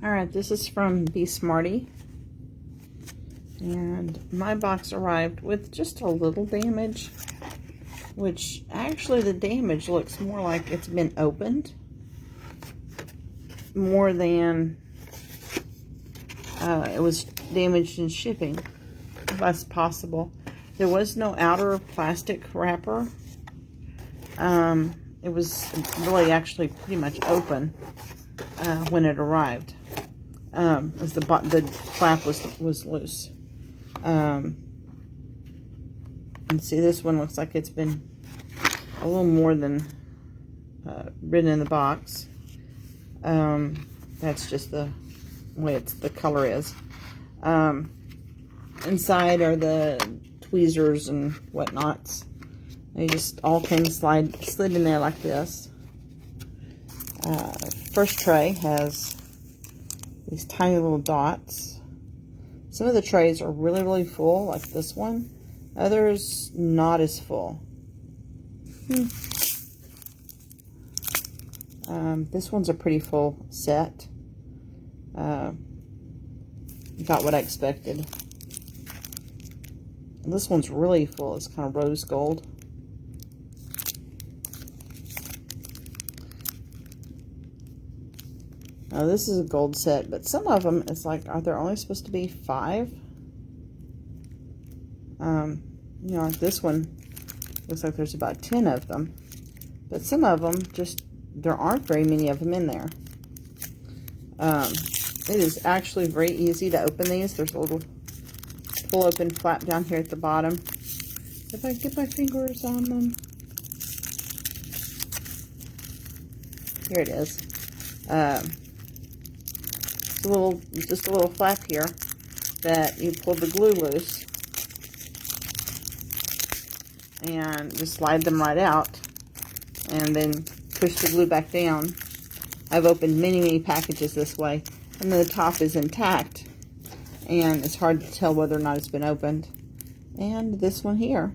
Alright, this is from Be Smarty. And my box arrived with just a little damage, which actually the damage looks more like it's been opened more than it was damaged in shipping, if that's possible. There was no outer plastic wrapper. It was really actually pretty much open when it arrived. As the flap was loose. And see, this one looks like it's been a little more than written in the box. That's just the way the color is. Inside are the tweezers and whatnots. They just all came slid in there like this. First tray has these tiny little dots. Some of the trays are really, really full, like this one. Others not as full. This one's a pretty full set. Got what I expected. And this one's really full. It's kind of rose gold. Now this is a gold set, but some of them, it's like, are there only supposed to be 5? You know, like this one looks like there's about 10 of them, but some of them just, there aren't very many of them in there. It is actually very easy to open these. There's a little pull open flap down here at the bottom. If I get my fingers on them. Here it is. It's just a little flap here that you pull the glue loose and just slide them right out and then push the glue back down. I've opened many packages this way, and the top is intact and it's hard to tell whether or not it's been opened. And this one here